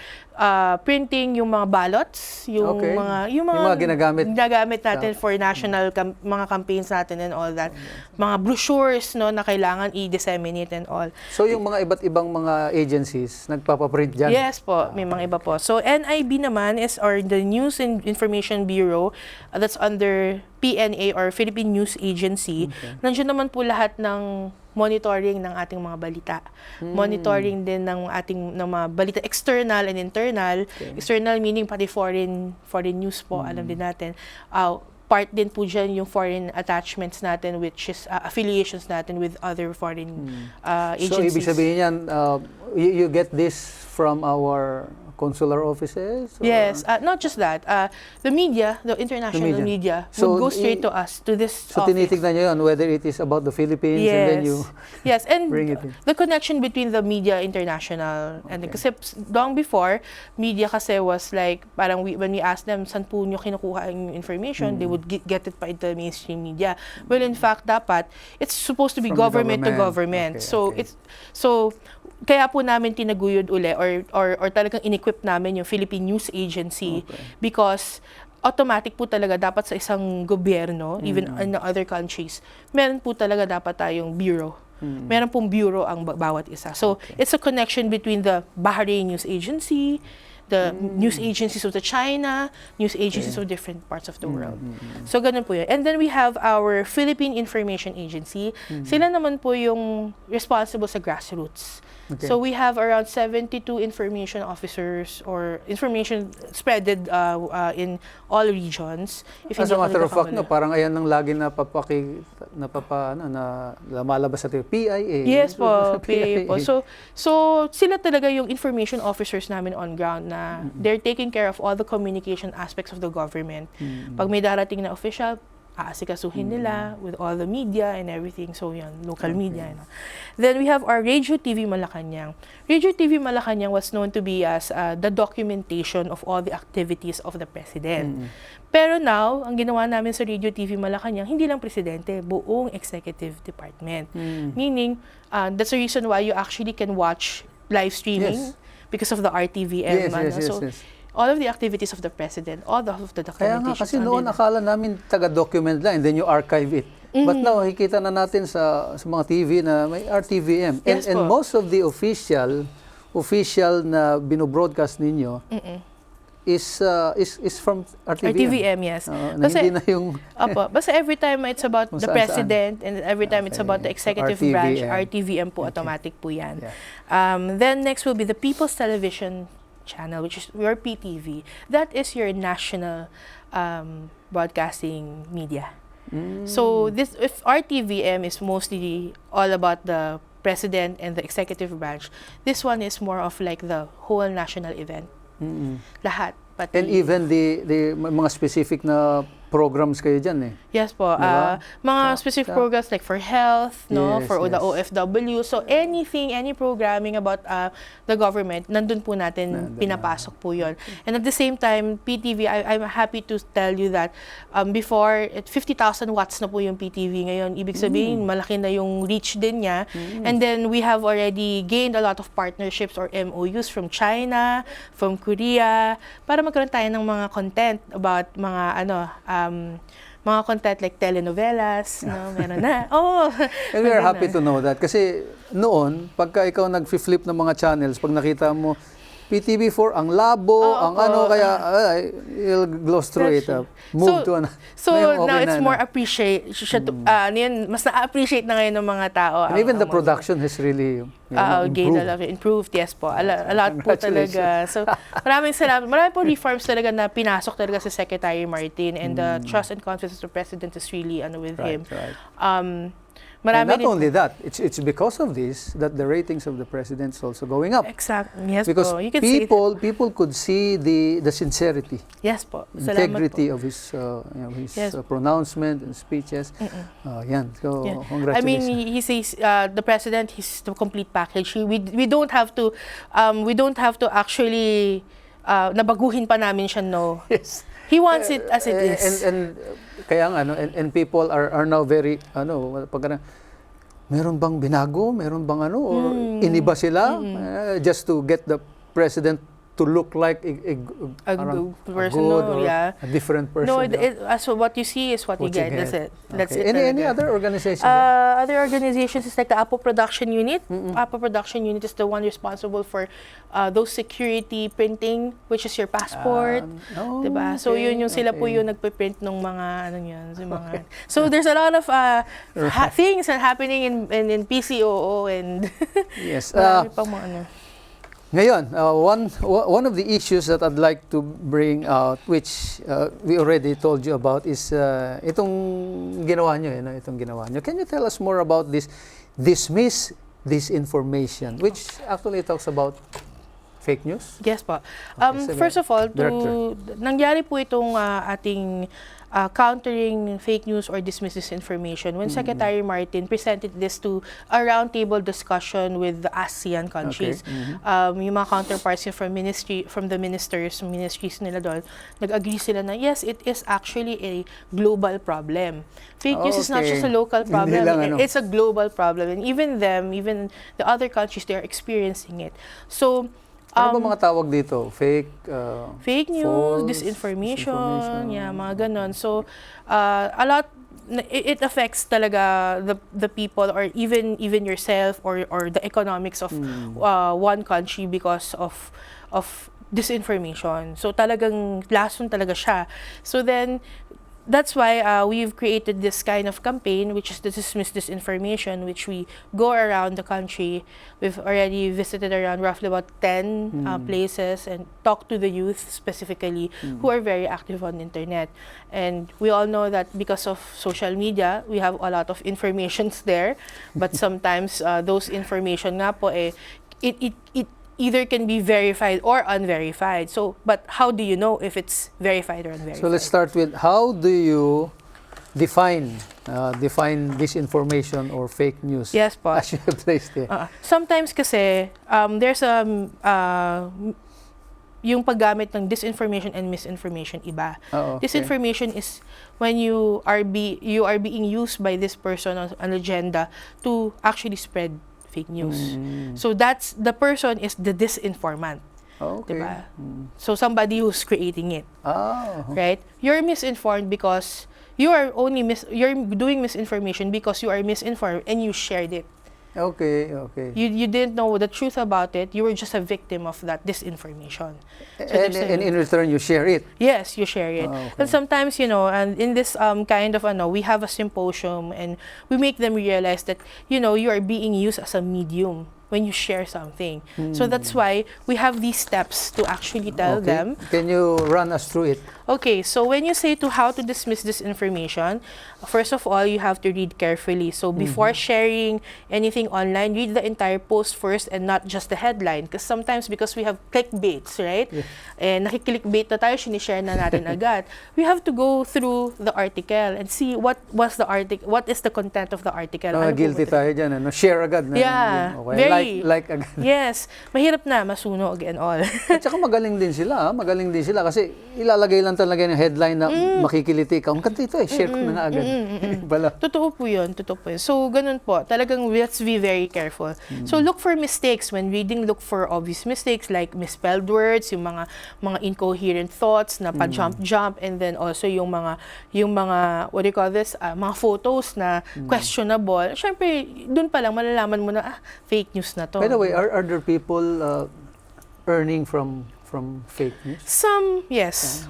printing yung mga ballots, yung mga ginagamit natin for national mga campaigns natin and all that. Mga brochures na kailangan i-disseminate and all. So yung mga iba't ibang mga agencies nagpapaprint dyan? Yes po, may mga iba po. So NIB naman or the News and Information Bureau, that's under PNA or Philippine News Agency. Nandiyan naman po lahat ng monitoring ng ating mga balita. Monitoring din ng mga balita external and internal. External meaning pati foreign news po, alam din natin. Part din po dyan yung foreign attachments natin, which is affiliations natin with other foreign agencies. So ibig sabihin yan, you get this from our consular offices? Or? Yes, not just that. The media, the international media would go straight to us, to this office. So tinitignan nyo yun, whether it is about the Philippines and then you bring it in. The connection between the media international and kasi long before, media kasi was like, parang when we asked them, saan po nyo kinukuha yung information, they would get it pa into the mainstream media. Well, in fact, dapat, it's supposed to be government to government. So kaya po namin tinaguyod uli or talagang in-equip namin yung Philippine News Agency because automatic po talaga dapat sa isang gobyerno, even in other countries, meron po talaga dapat tayong bureau. Meron pong bureau ang bawat isa. So, it's a connection between the Bahrain News Agency, the news agencies of the China, news agencies of different parts of the world. So, ganun po yun. And then we have our Philippine Information Agency. Sila naman po yung responsible sa grassroots. Okay. So, we have around 72 information officers or information spreaded in all regions. If As hindi a ako matter of fact, nagkakamali. parang ayan ang lagi na lumalabas sa PIA. Yes po, PA po. So sila talaga yung information officers namin on ground na they're taking care of all the communication aspects of the government. Pag may darating na official, aasikasuhin nila with all the media and everything. So yan, local media. You know. Then we have our Radio TV Malacanang. Radio TV Malacanang was known to be as the documentation of all the activities of the president. Pero now, ang ginawa namin sa Radio TV Malacanang, hindi lang presidente, buong executive department. Meaning, that's the reason why you actually can watch live streaming Yes. because of the RTVM. So, all of the activities of the president, all of the Kaya nga, documentation. kasi noon akala namin taga-document lang and then you archive it. But now, nakikita na natin sa mga TV na may RTVM. Yes And po. most of the official na binobroadcast ninyo is from RTVM. RTVM, yes. Na hindi na yung... Opo, basta every time it's about Kung the saan-saan. president and every time it's Okay. about the So, executive RTVM. branch, RTVM po, automatic po yan. Yeah. Then next will be the People's Television Channel, which is your PTV. That is your national broadcasting media. So this, if RTVM is mostly all about the president and the executive branch, this one is more of like the whole national event. Lahat. Pati, And even the mga specific na programs kayo dyan eh. yes po. Diba? Mga specific programs like for health, no, Yes, for the yes. OFW. So anything, any programming about the government, nandun po natin pinapasok po yon. And at the same time, PTV, I'm happy to tell you that before, 50,000 watts na po yung PTV ngayon. Ibig sabihin, malaki na yung reach din niya. And then we have already gained a lot of partnerships or MOUs from China, from Korea, para magkaroon tayo ng mga content about mga content like telenovelas, no, meron na. Oh, And we are maganda. happy to know that. Kasi noon, pagka ikaw nag-flip ng mga channels, pag nakita mo, PTV4, ang labo, ang opo. kaya you'll gloss through it. That's true. Move to ano. So Ngayon, okay now it's na, more no? mas na-appreciate na ngayon ng mga tao. And even the ang- production has really gained improved. a lot, improved, yes po. A lot po talaga. Congratulations. So, maraming salamat. Marami po reforms talaga na pinasok talaga si Secretary Martin and the trust and confidence of the President is really with him. Right. And Marami not din- only that, it's because of this that the ratings of the president is also going up. Exact. Yes Because po. You can see people could see the sincerity, yes po. Salamat integrity po. of his Yes. Pronouncement and speeches. Yan. So Yeah. congratulations. I mean, he says the president, he's the complete package. We don't have to actually nabaguhin pa namin siya, no. Yes. He wants it as it is. And kaya nga and people are now very pag meron bang binago, meron bang or iniba sila just to get the president to look like a good person, good no, or yeah. a different person. No, yeah. so what you see is what you get. That's it. That's Okay. it. Any talaga. other organization? Other organizations is like the Apple Production Unit. Apple Production Unit is the one responsible for those security printing, which is your passport. Diba? So yun yung sila po yung nagpe-print ng mga yung mga. So there's a lot of things that happening in PCOO and Yes. marami pang mga Ngayon, one of the issues that I'd like to bring out, which we already told you about, is itong ginawa nyo. Itong ginawa nyo. Can you tell us more about this dismiss disinformation, which actually talks about fake news? Yes po. Okay, First of all, Director. nangyari po itong ating countering fake news or dismiss disinformation when Secretary Martin presented this to a roundtable discussion with the ASEAN countries. Yung mga counterparts niya from the ministries nila doon, nag-agree sila na yes, it is actually a global problem. Fake news is not Okay. just a local Hindi problem. lang It's a global problem. And even the other countries, they are experiencing it. So, Ano ba mga tawag dito? Fake news, false, disinformation, yeah, mga ganon. So, a lot, it affects talaga the people or even yourself or the economics of one country because of disinformation. So talagang lason talaga siya. So then, that's why we've created this kind of campaign, which is the Dismiss Disinformation, which we go around the country. We've already visited around roughly about 10 places and talked to the youth specifically who are very active on the internet. And we all know that because of social media, we have a lot of informations there. But sometimes those information nga po, it either can be verified or unverified. So, but how do you know if it's verified or unverified? So let's start with, how do you define disinformation or fake news? Yes po. As you have placed it. Sometimes kasi, there's yung paggamit ng disinformation and misinformation iba. Okay. Disinformation is when you are being used by this person on an agenda to actually spread fake news. So that's, the person is the disinformant. Okay. Diba? So somebody who's creating it. Right? You're misinformed because you are you're doing misinformation because you are misinformed and you shared it. Okay. You didn't know the truth about it. You were just a victim of that disinformation. And in return, you share it. Yes, you share it. Okay. And sometimes, and in this kind of, we have a symposium and we make them realize that, you are being used as a medium when you share something. So that's why we have these steps to actually tell them. Can you run us through it? Okay, so when you say to how to dismiss this information, first of all, you have to read carefully. So before sharing anything online, read the entire post first and not just the headline. Because sometimes, because we have clickbaits, right? Yeah. And nakiklickbait na tayo, sinishare na natin agad. We have to go through the article and see what is the content of the article. Ano po Guilty ba tayo dyan. Share agad. Yeah, very. Like agad. Yes, mahirap na, masunog and all. At saka magaling din sila. Magaling din sila kasi ilalagay lang talaga yung headline na makikiliti ka. Ang kanta ito share ko na agad. Bala. Totoo po yun. So, ganun po. Talagang let's be very careful. So, look for mistakes. When reading, look for obvious mistakes like misspelled words, yung mga incoherent thoughts na pa-jump, and then also yung mga what do you call this? Mga photos na questionable. Siyempre, dun pa lang malalaman mo na, fake news na to. By the way, are there people earning from fake news? Some, yes.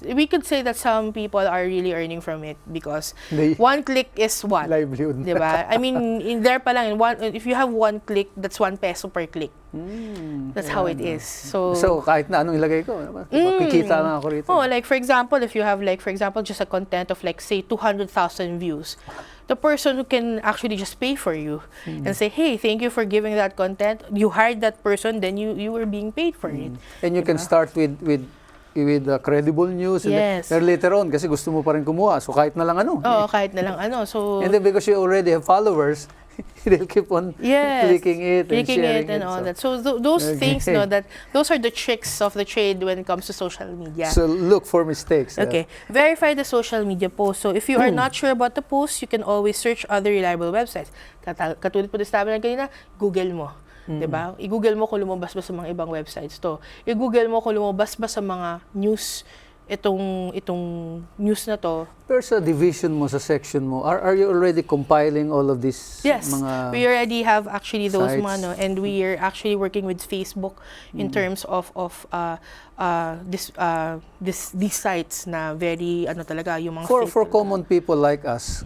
We could say that some people are really earning from it because one click is what? Livelihood. Diba? I mean, in there pa lang, if you have 1 click, that's 1 peso per click. That's how it is. So kahit na anong ilagay ko, kikita lang ako rito. Like for example, if you have just a content of say 200,000 views, the person who can actually just pay for you and say, hey, thank you for giving that content. You hired that person, then you were being paid for it. And you can start with credible news. Yes. And then later on, kasi gusto mo pa rin kumuha. So kahit na lang ano. Kahit na lang ano. So, and then because you already have followers, they'll keep on clicking it and sharing and all that. So those things, those are the tricks of the trade when it comes to social media. So look for mistakes. Okay. Verify the social media post. So if you are not sure about the post, you can always search other reliable websites. Katulad po na sabi lang kanina, Google mo. Diba? I-Google mo kung lumabas ba sa mga ibang websites to. I-Google mo kung lumabas ba sa mga news itong news na to. Pero sa division mo, sa section mo, are you already compiling all of these mga we already have actually those sites? mga, and we are actually working with Facebook in terms of these sites na very talaga yung mga for common people like us.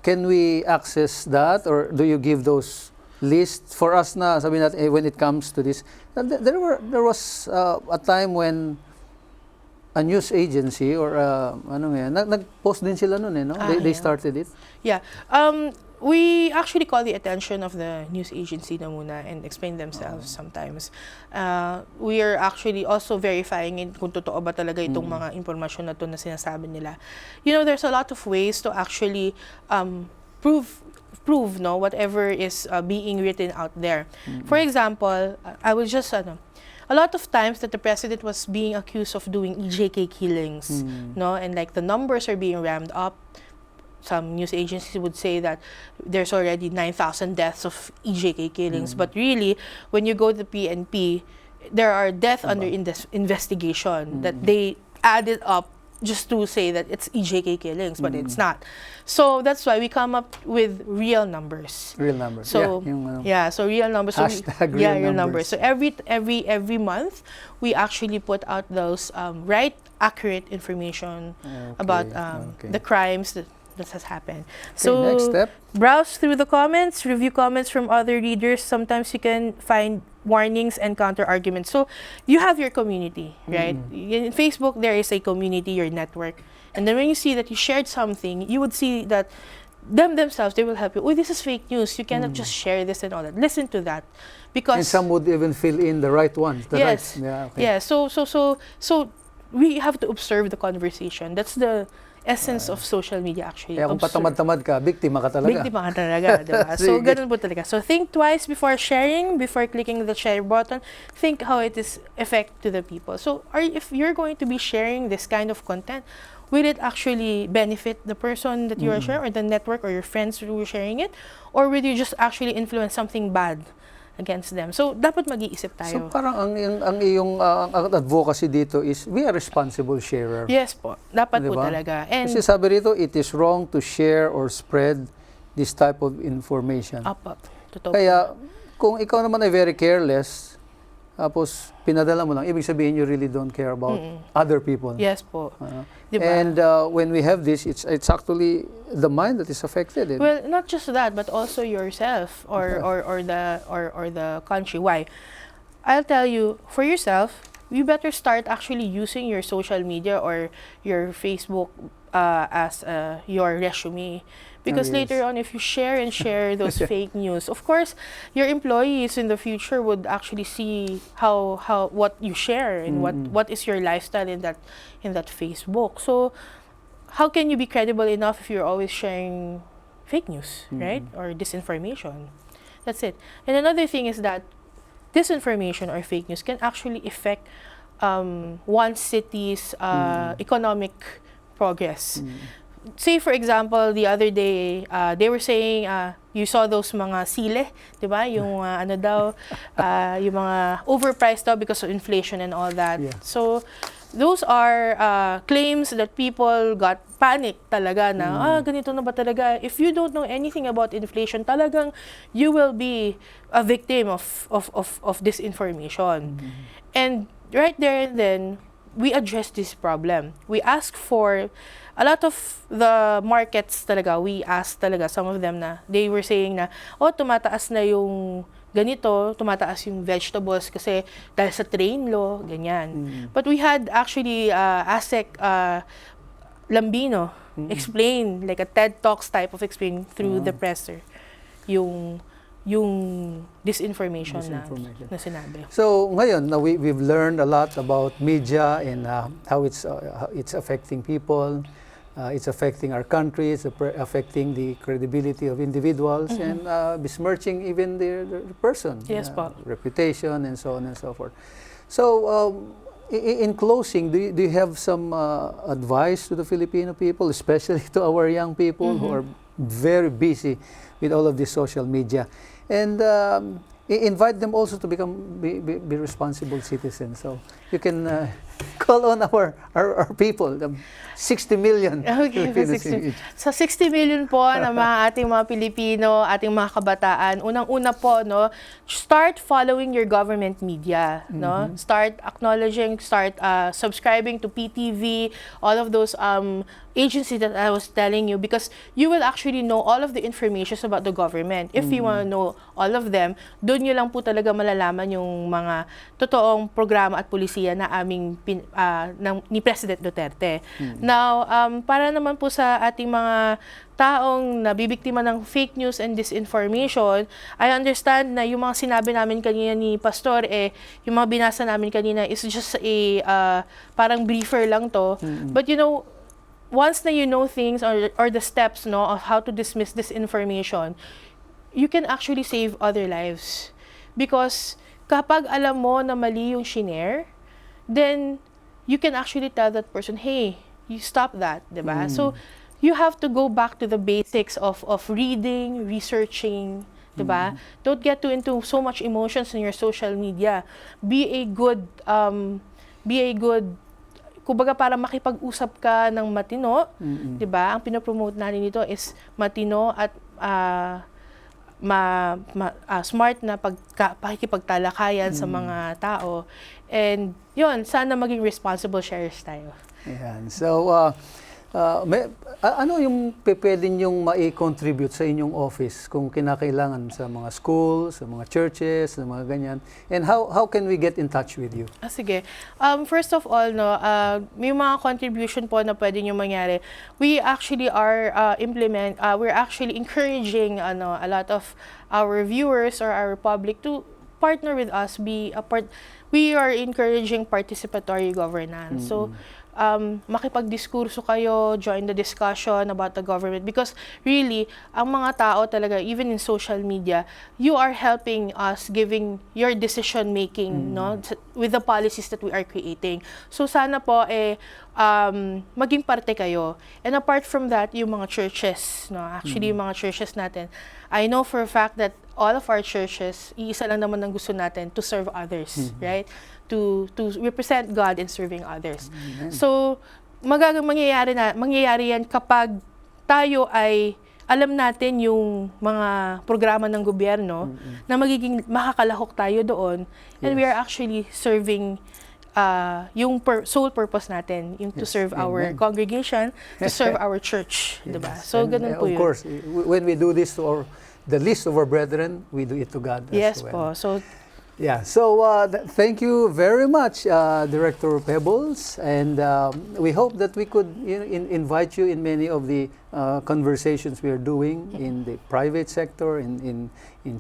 Can we access that, or do you give those lists for us na sabi natin when it comes to this? There was a time when a news agency or nag-post din sila noon no? They started it. Yeah. We actually call the attention of the news agency na muna and explain themselves sometimes. We are actually also verifying kung totoo ba talaga itong mga impormasyon na to na sinasabi nila. There's a lot of ways to actually prove whatever is being written out there. For example, I was just a lot of times that the president was being accused of doing EJK killings, and like the numbers are being rammed up. Some news agencies would say that there's already 9,000 deaths of EJK killings, but really, when you go to the PNP, there are deaths under investigation that they added up just to say that it's EJK killings, but it's not. So that's why we come up with real numbers. Real numbers. So so real numbers. So Hashtag real real numbers. numbers. So every month we actually put out those right, accurate information about the crimes that has happened. So next step. Browse through the comments, review comments from other readers. Sometimes you can find warnings and counter arguments. So you have your community, right? In Facebook, there is a community, your network. And then when you see that you shared something, you would see that themselves, they will help you. Oh, this is fake news. You cannot just share this and all that. Listen to that. Because And some would even fill in the right ones. yes. Yeah. So we have to observe the conversation. That's the essence of social media actually. Kaya kung Observe. patamad-tamad ka, biktima ka talaga. Biktima ka talaga, diba? So, Sige. ganun po talaga. So, think twice before sharing, before clicking the share button. Think how it is effect to the people. So, if you're going to be sharing this kind of content, will it actually benefit the person that you are sharing, or the network, or your friends who are sharing it? Or will you just actually influence something bad against them? So, dapat mag-iisip tayo. So parang ang iyong ang advocacy dito is we are responsible sharer. Yes po. Dapat po Diba? talaga. And, Kasi sabi rito, it is wrong to share or spread this type of information. up. Totoo. Kaya kung ikaw naman ay very careless, tapos pinadala mo lang, ibig sabihin you really don't care about other people. Yes po. Diba? And when we have this, it's actually the mind that is affected. Well, not just that, but also yourself or the country. Why? I'll tell you, for yourself, you better start actually using your social media or your Facebook as your resume. Because yes. later on, if you share those fake news, of course, your employees in the future would actually see how what you share and what is your lifestyle in that Facebook. So, how can you be credible enough if you're always sharing fake news, right, or disinformation? That's it. And another thing is that disinformation or fake news can actually affect one city's economic progress. Say, for example, the other day, they were saying, you saw those mga sile, di ba? Yung ano daw, yung mga overpriced daw because of inflation and all that. Yeah. So, those are claims that people got panic talaga na, ganito na ba talaga? If you don't know anything about inflation, talagang you will be a victim of disinformation. And right there and then, we address this problem. We ask for a lot of the markets talaga, we asked talaga, some of them na, they were saying na, tumataas na yung ganito, tumataas yung vegetables kasi dahil sa train law, ganyan. But we had actually ASEC Lambino explain, like a TED Talks type of explain through the presser, yung disinformation na sinabi. So ngayon, we've learned a lot about media and how it's affecting people. It's affecting our country, it's affecting the credibility of individuals and besmirching even the person, Yes, po. reputation and so on and so forth. So in closing, do you have some advice to the Filipino people, especially to our young people who are very busy with all of this social media? And invite them also to be responsible citizens. So you can call on our people, the 60 million Okay, Filipinos. 60. Sa 60 million po na ating mga Pilipino, ating mga kabataan, unang-una po, no, start following your government media, no? Start acknowledging, start subscribing to PTV, all of those agencies that I was telling you, because you will actually know all of the information about the government. If you want to know all of them, doon nyo lang po talaga malalaman yung mga totoong programa at polisiya na ni President Duterte. Now, para naman po sa ating mga taong nabibiktima ng fake news and disinformation, I understand na yung mga sinabi namin kanina ni Pastor, yung mga binasa namin kanina is just parang briefer lang to. But you know, once na you know things or the steps, no, of how to dismiss disinformation, you can actually save other lives. Because kapag alam mo na mali yung shinare, then you can actually tell that person, hey, you stop that, diba? So, you have to go back to the basics of reading, researching, diba? Don't get into so much emotions in your social media. Be a good kumbaga para makipag-usap ka ng matino, 'di ba? Ang pinopromote natin dito is matino at smart na pakikipagtalakayan sa mga tao. And yun, sana maging responsible sharers tayo. Ayan. So, ano yung pwede niyong mai-contribute sa inyong office kung kinakailangan sa mga schools, sa mga churches, sa mga ganyan? And how can we get in touch with you? Sige. First of all, no, may mga contribution po na pwede nyo mangyari. We actually are we're actually encouraging a lot of our viewers or our public to partner with us, we are encouraging participatory governance. So, makipagdiskurso kayo, join the discussion about the government, because really, ang mga tao talaga, even in social media, you are helping us giving your decision making, no, with the policies that we are creating. So sana po maging parte kayo. And apart from that, yung mga churches, no, actually yung mga churches natin, I know for a fact that all of our churches, iisa lang naman ang gusto natin, to serve others, right? To represent God in serving others. Amen. So, mangyayari yan kapag tayo ay alam natin yung mga programa ng gobyerno na magiging makakalahok tayo doon, and we are actually serving yung sole purpose natin, yung to serve our congregation, to serve our church, diba? So, ganun po Of yun. course, when we do this to the least of our brethren, we do it to God Yes as well. po. So, yeah, so thank you very much, Director Pebbles, and we hope that we could invite you in many of the conversations we are doing in the private sector, in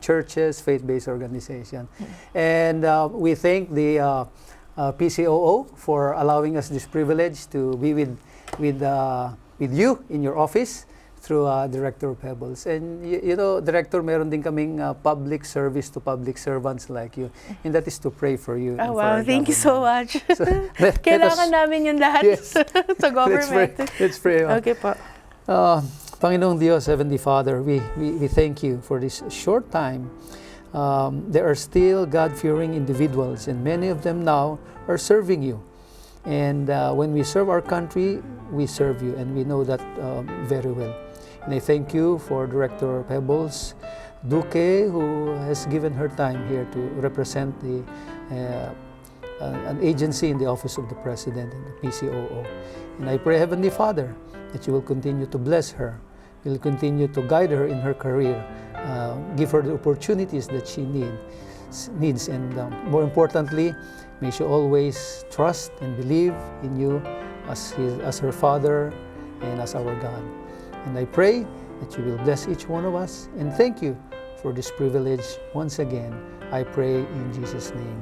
churches, faith-based organization. And we thank the PCOO for allowing us this privilege to be with you in your office through Director Pebbles. And you know, Director, meron din kaming public service to public servants like you, and that is to pray for you. oh and for wow, our thank you so government. much. Kailangan namin yung lahat Yes. sa government. Let's pray. Okay po. Panginoong Diyos, Heavenly Father, we thank you for this short time. There are still God-fearing individuals, and many of them now are serving you. And when we serve our country, we serve you, and we know that very well. And I thank you for Director Pebbles Duque, who has given her time here to represent an agency in the Office of the President and the PCOO. And I pray, Heavenly Father, that you will continue to bless her, you will continue to guide her in her career, give her the opportunities that she needs, and more importantly, may she always trust and believe in you as her Father and as our God. And I pray that you will bless each one of us, and thank you for this privilege once again. I pray in Jesus' name.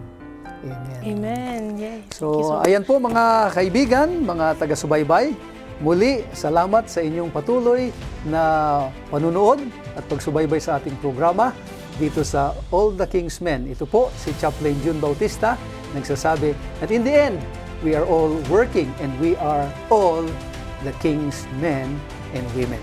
Amen. Amen. Yay. Thank you So, so much. ayan po mga kaibigan, mga taga-subaybay. Muli, salamat sa inyong patuloy na panunood at pagsubaybay sa ating programa dito sa All the King's Men. Ito po si Chaplain June Bautista, nagsasabi that in the end, we are all working and we are all the King's men and women.